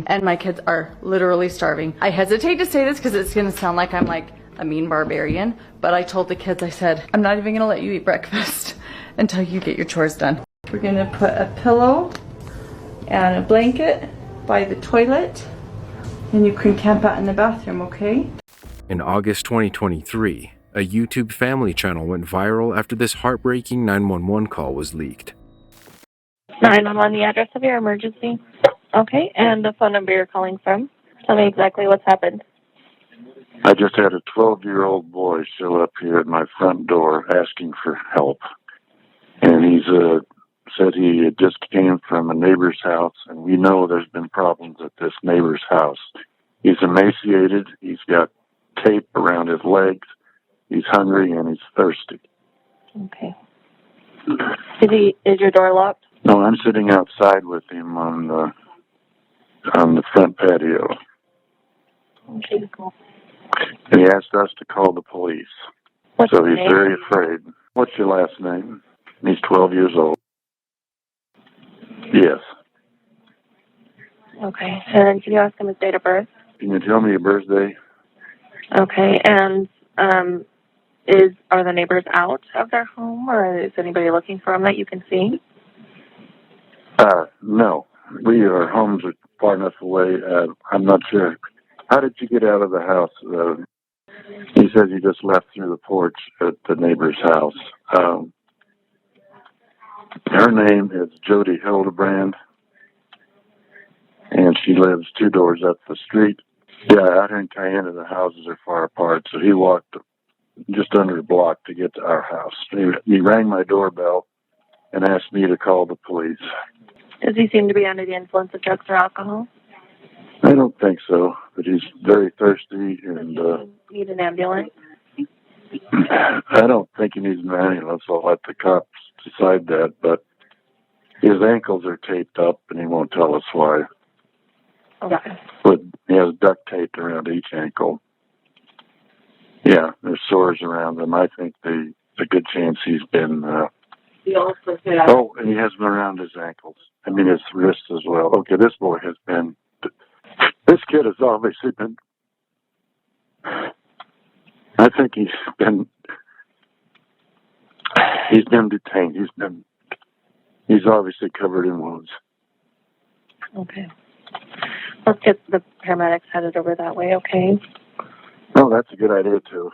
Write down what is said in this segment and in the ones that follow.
and my kids are literally starving. I hesitate to say this because it's going to sound like I'm like a mean barbarian, but I told the kids, I said, I'm not even going to let you eat breakfast until you get your chores done. We're going to put a pillow and a blanket by the toilet, and you can camp out in the bathroom, okay? In August 2023, a YouTube family channel went viral after this heartbreaking 911 call was leaked. 911, the address of your emergency. Okay, and the phone number you're calling from. Tell me exactly what's happened. I just had a 12-year-old boy show up here at my front door asking for help. And he's said he just came from a neighbor's house, and we know there's been problems at this neighbor's house. He's emaciated, he's got tape around his legs, he's hungry, and he's thirsty. Okay. Is your door locked? No, I'm sitting outside with him on the front patio. Okay, cool. And he asked us to call the police. What's so his he's name? very afraid. What's your last name? He's 12 years old. Yes. Okay, and can you ask him his date of birth? Can you tell me your birthday? Okay, and are the neighbors out of their home, or is anybody looking for them that you can see? No. Our homes are far enough away. I'm not sure. How did you get out of the house? He says you just left through the porch at the neighbor's house. Her name is Jodi Hilderbrandt, and she lives 2 doors up the street. Yeah, out here in Cayenne, the houses are far apart, so he walked just under a block to get to our house. He rang my doorbell and asked me to call the police. Does he seem to be under the influence of drugs or alcohol? I don't think so, but he's very thirsty, and Does he need an ambulance? I don't think he needs an ambulance. I'll let the cops decide that, but his ankles are taped up, and he won't tell us why. Okay. But he has duct taped around each ankle. Yeah, there's sores around them. I think there's a good chance he's been... and he has them around his ankles. I mean, his wrists as well. Okay, this boy has been... This kid has obviously been... I think he's been detained. He's obviously covered in wounds. Okay. Let's get the paramedics headed over that way, okay? Oh, that's a good idea, too.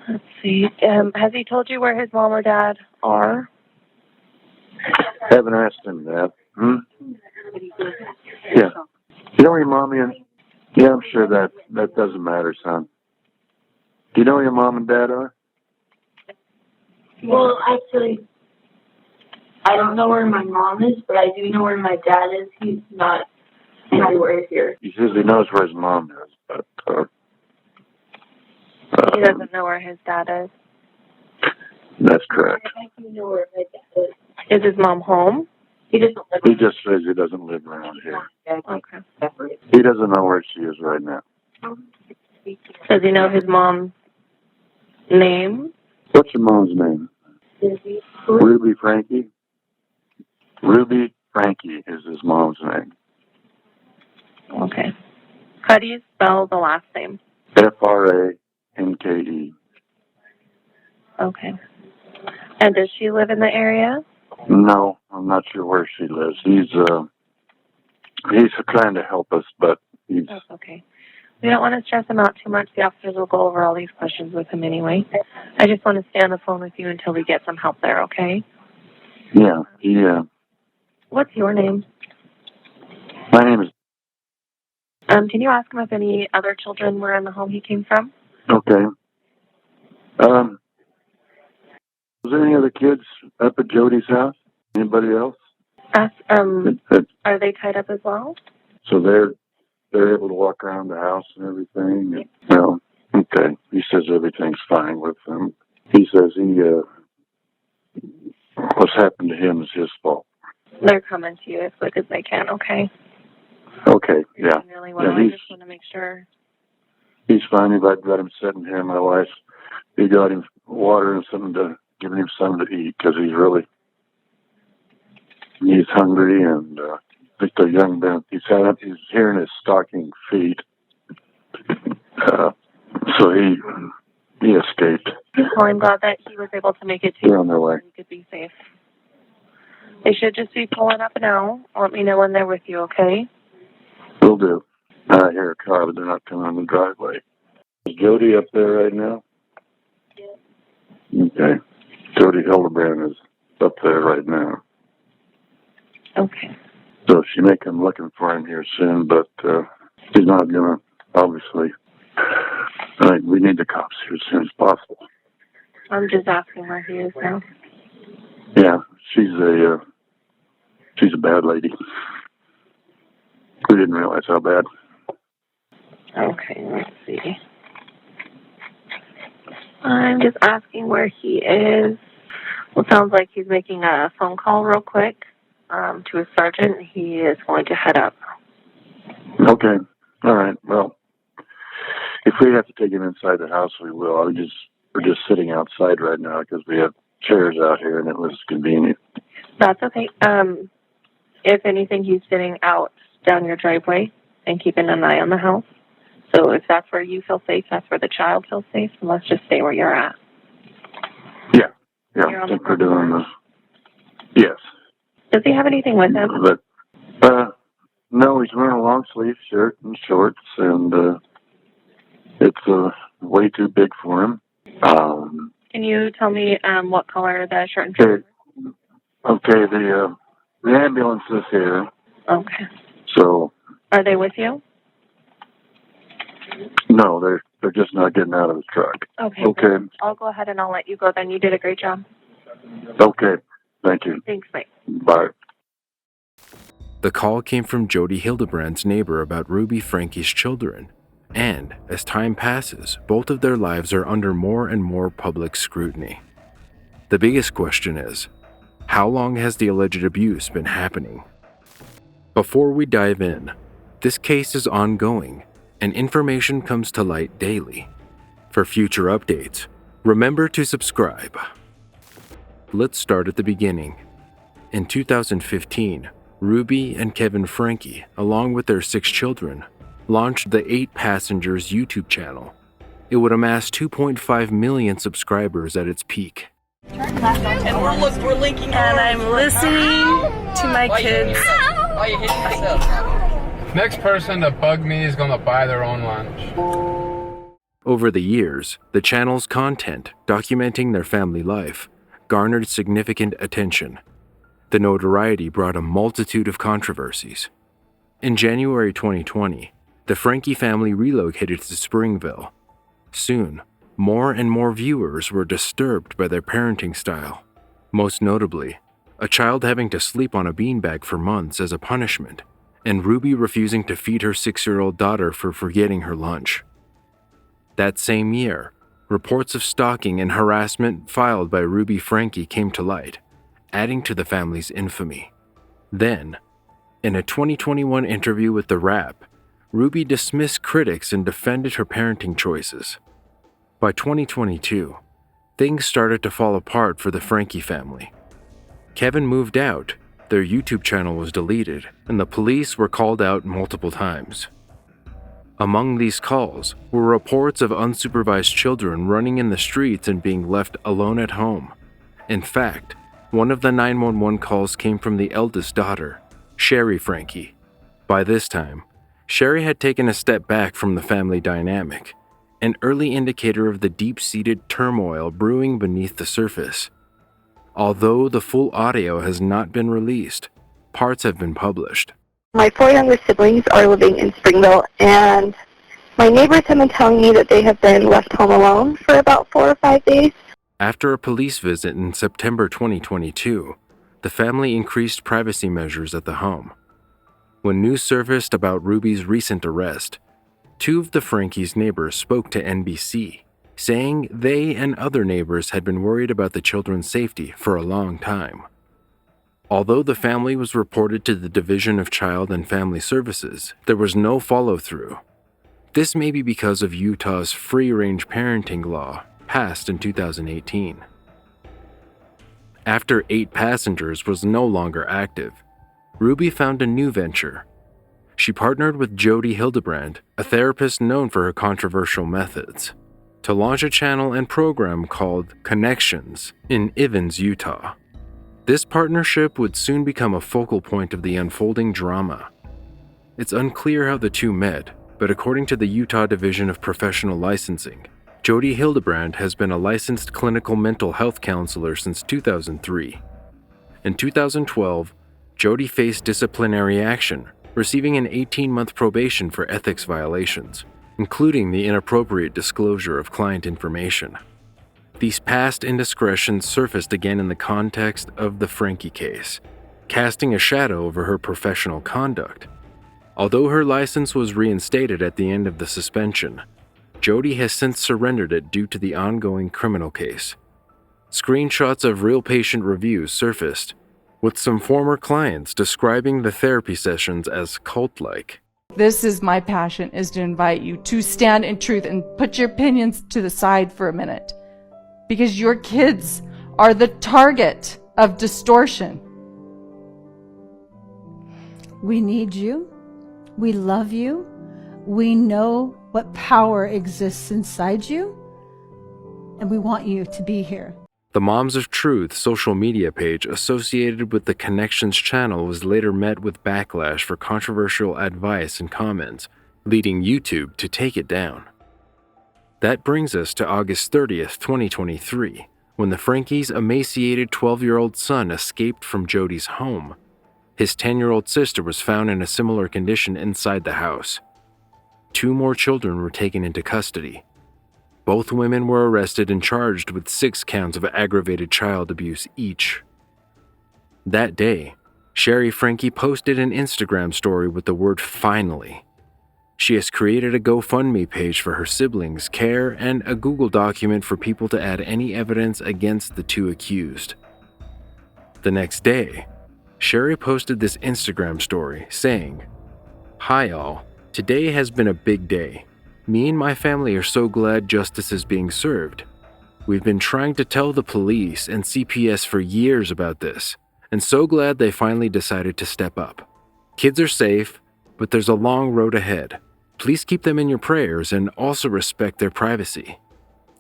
Let's see. Has he told you where his mom or dad are? Haven't asked him that. Yeah. You know where your mom is? Yeah, I'm sure that doesn't matter, son. Do you know where your mom and dad are? Well, actually, I don't know where my mom is, but I do know where my dad is. He's not anywhere here. He says he knows where his mom is, but... He doesn't know where his dad is. That's correct. I do know where my dad is. Is his mom home? He doesn't live. He just says he doesn't live around here. Okay. He doesn't know where she is right now. Does he know his mom's name? What's your mom's name? Ruby Franke? Ruby Franke is his mom's name. Okay. How do you spell the last name? Franke. Okay. And does she live in the area? No, I'm not sure where she lives. He's trying to help us, but he's... That's okay. We don't want to stress him out too much. The officers will go over all these questions with him anyway. I just want to stay on the phone with you until we get some help there, okay? Yeah, What's your name? My name is... Can you ask him if any other children were in the home he came from? Okay. Was there any other kids up at Jodi's house? Anybody else? Are they tied up as well? So they're able to walk around the house and everything? Well, okay. He says everything's fine with them. He says what's happened to him is his fault. They're coming to you as quick as they can, okay? Okay, You're yeah. doing really well. I just want to make sure. He's fine. I've got him sitting here. My wife, he got him water and giving him something to eat because he's hungry and Just a young man. He's hearing his stocking feet. So he escaped. Well, I'm glad that he was able to make it to They're on their way. so he could be safe. They should just be pulling up now. Let me know when they're with you, okay? Will do. I hear a car, but they're not coming on the driveway. Is Jodi up there right now? Yeah. Okay. Jodi Hilderbrandt is up there right now. Okay. So she may come looking for him here soon, but she's not going to, obviously. I think we need the cops here as soon as possible. I'm just asking where he is now. Yeah, she's a bad lady. We didn't realize how bad. Okay, let's see. I'm just asking where he is. Well, it sounds like he's making a phone call real quick to a sergeant. He is going to head up. Okay. All right. Well, if we have to take him inside the house, we will. We're just sitting outside right now because we have chairs out here, and it was convenient. That's okay. If anything, he's sitting out down your driveway and keeping an eye on the house. So if that's where you feel safe, that's where the child feels safe. And let's just stay where you're at. Yeah. You're I on think the we're doing this. Yes. Does he have anything with him? But no, he's wearing a long sleeve shirt and shorts, and it's way too big for him. Can you tell me what color the shirt and shorts are? Okay, the ambulance is here. Okay. So. Are they with you? No, they're just not getting out of the truck. Okay. Okay. I'll go ahead and I'll let you go then. You did a great job. Okay. Thank you. Thanks, mate. Bye. The call came from Jodi Hildebrandt's neighbor about Ruby Franke's children. And, as time passes, both of their lives are under more and more public scrutiny. The biggest question is, how long has the alleged abuse been happening? Before we dive in, this case is ongoing, and information comes to light daily. For future updates, remember to subscribe. Let's start at the beginning. In 2015, Ruby and Kevin Franke, along with their 6 children, launched the 8 Passengers YouTube channel. It would amass 2.5 million subscribers at its peak. And we're linking, and I'm listening to my kids. Why are you hitting yourself? Next person that bug me is gonna buy their own lunch. Over the years, the channel's content, documenting their family life, garnered significant attention. The notoriety brought a multitude of controversies. In January 2020, the Franke family relocated to Springville. Soon, more and more viewers were disturbed by their parenting style. Most notably, a child having to sleep on a beanbag for months as a punishment, and Ruby refusing to feed her 6-year-old daughter for forgetting her lunch. That same year, reports of stalking and harassment filed by Ruby Franke came to light, adding to the family's infamy. Then, in a 2021 interview with The Wrap, Ruby dismissed critics and defended her parenting choices. By 2022, things started to fall apart for the Franke family. Kevin moved out, their YouTube channel was deleted, and the police were called out multiple times. Among these calls were reports of unsupervised children running in the streets and being left alone at home. In fact, one of the 911 calls came from the eldest daughter, Sherry Franke. By this time, Sherry had taken a step back from the family dynamic, an early indicator of the deep-seated turmoil brewing beneath the surface. Although the full audio has not been released, parts have been published. My 4 younger siblings are living in Springville, and my neighbors have been telling me that they have been left home alone for about 4 or 5 days. After a police visit in September 2022, the family increased privacy measures at the home. When news surfaced about Ruby's recent arrest, 2 of the Franke's neighbors spoke to NBC, saying they and other neighbors had been worried about the children's safety for a long time. Although the family was reported to the Division of Child and Family Services, there was no follow-through. This may be because of Utah's free-range parenting law, passed in 2018. After 8 Passengers was no longer active, Ruby found a new venture. She partnered with Jodi Hilderbrandt, a therapist known for her controversial methods, to launch a channel and program called Connections in Ivins, Utah. This partnership would soon become a focal point of the unfolding drama. It's unclear how the two met, but according to the Utah Division of Professional Licensing, Jodi Hildebrand has been a licensed clinical mental health counselor since 2003. In 2012, Jodi faced disciplinary action, receiving an 18-month probation for ethics violations, including the inappropriate disclosure of client information. These past indiscretions surfaced again in the context of the Franke case, casting a shadow over her professional conduct. Although her license was reinstated at the end of the suspension, Jodi has since surrendered it due to the ongoing criminal case. Screenshots of real patient reviews surfaced, with some former clients describing the therapy sessions as cult-like. This is my passion, is to invite you to stand in truth and put your opinions to the side for a minute. Because your kids are the target of distortion. We need you. We love you. We know what power exists inside you. And we want you to be here. The Moms of Truth social media page associated with the Connections channel was later met with backlash for controversial advice and comments, leading YouTube to take it down. That brings us to August 30th, 2023, when the Frankes' emaciated 12-year-old son escaped from Jodi's home. His 10-year-old sister was found in a similar condition inside the house. 2 more children were taken into custody. Both women were arrested and charged with 6 counts of aggravated child abuse each. That day, Sherry Franke posted an Instagram story with the word "finally." She has created a GoFundMe page for her siblings' care and a Google document for people to add any evidence against the 2 accused. The next day, Sherry posted this Instagram story saying, "Hi all, today has been a big day. Me and my family are so glad justice is being served. We've been trying to tell the police and CPS for years about this, and so glad they finally decided to step up. Kids are safe, but there's a long road ahead. Please keep them in your prayers and also respect their privacy."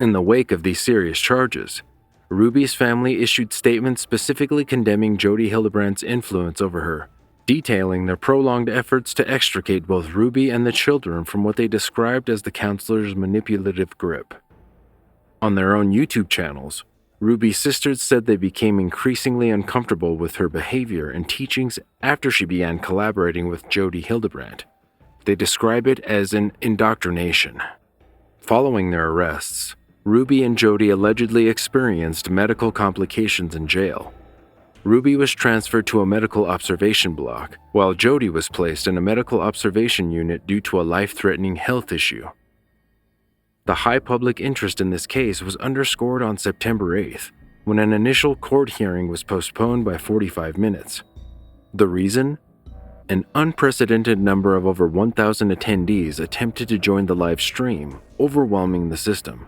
In the wake of these serious charges, Ruby's family issued statements specifically condemning Jodi Hildebrandt's influence over her, detailing their prolonged efforts to extricate both Ruby and the children from what they described as the counselor's manipulative grip. On their own YouTube channels, Ruby's sisters said they became increasingly uncomfortable with her behavior and teachings after she began collaborating with Jodi Hildebrandt. They describe it as an indoctrination. Following their arrests, Ruby and Jodi allegedly experienced medical complications in jail. Ruby was transferred to a medical observation block, while Jodi was placed in a medical observation unit due to a life-threatening health issue. The high public interest in this case was underscored on September 8th, when an initial court hearing was postponed by 45 minutes. The reason? An unprecedented number of over 1,000 attendees attempted to join the live stream, overwhelming the system.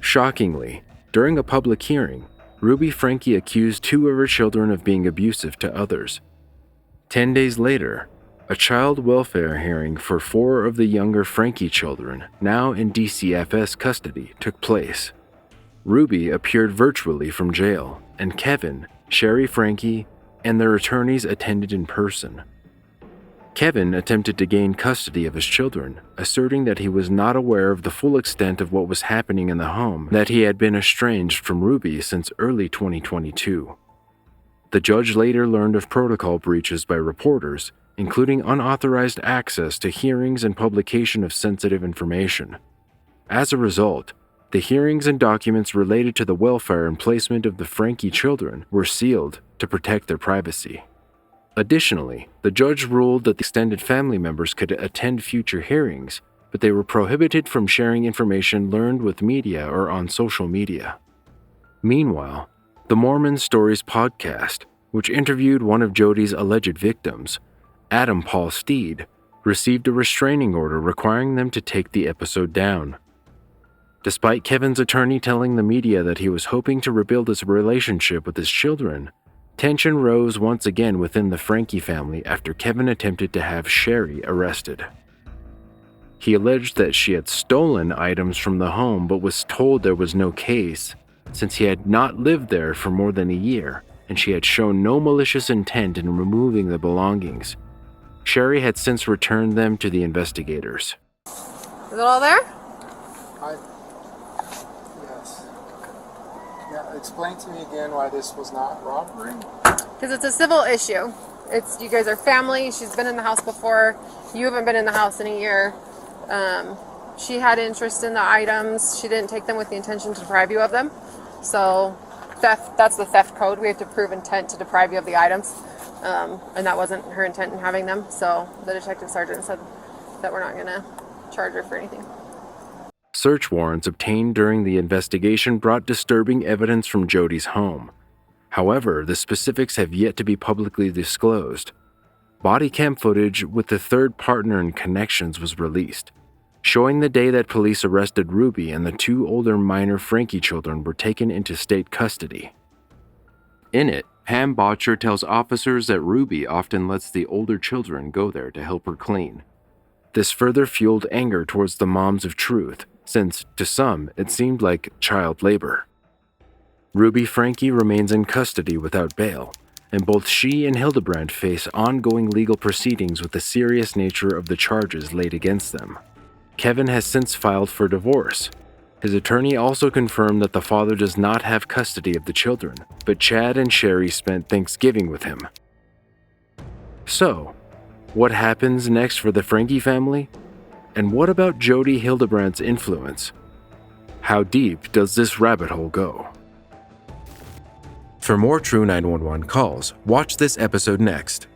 Shockingly, during a public hearing, Ruby Franke accused 2 of her children of being abusive to others. 10 days later, a child welfare hearing for 4 of the younger Franke children, now in DCFS custody, took place. Ruby appeared virtually from jail, and Kevin, Sherry Franke, and their attorneys attended in person. Kevin attempted to gain custody of his children, asserting that he was not aware of the full extent of what was happening in the home, that he had been estranged from Ruby since early 2022. The judge later learned of protocol breaches by reporters, including unauthorized access to hearings and publication of sensitive information. As a result, the hearings and documents related to the welfare and placement of the Franke children were sealed to protect their privacy. Additionally, the judge ruled that the extended family members could attend future hearings, but they were prohibited from sharing information learned with media or on social media. Meanwhile, the Mormon Stories podcast, which interviewed one of Jodi's alleged victims, Adam Paul Steed, received a restraining order requiring them to take the episode down. Despite Kevin's attorney telling the media that he was hoping to rebuild his relationship with his children, Tension rose once again within the Franke family after Kevin attempted to have Sherry arrested. He alleged that she had stolen items from the home but was told there was no case since he had not lived there for more than a year and she had shown no malicious intent in removing the belongings. Sherry had since returned them to the investigators. Is it all there? Yes. Yeah, explain to me again why this was not robbery. Because it's a civil issue. You guys are family. She's been in the house before. You haven't been in the house in a year. She had interest in the items. She didn't take them with the intention to deprive you of them. So theft, that's the theft code. We have to prove intent to deprive you of the items. And that wasn't her intent in having them. So the detective sergeant said that we're not going to charge her for anything. Search warrants obtained during the investigation brought disturbing evidence from Jodi's home. However, the specifics have yet to be publicly disclosed. Body cam footage with the third partner in connections was released, showing the day that police arrested Ruby and the 2 older minor Franke children were taken into state custody. In it, Pam Botcher tells officers that Ruby often lets the older children go there to help her clean. This further fueled anger towards the moms of truth, since, to some, it seemed like child labor. Ruby Franke remains in custody without bail, and both she and Hildebrand face ongoing legal proceedings with the serious nature of the charges laid against them. Kevin has since filed for divorce. His attorney also confirmed that the father does not have custody of the children, but Chad and Sherry spent Thanksgiving with him. So, what happens next for the Franke family? And what about Jodi Hildebrandt's influence? How deep does this rabbit hole go? For more True 911 calls, watch this episode next.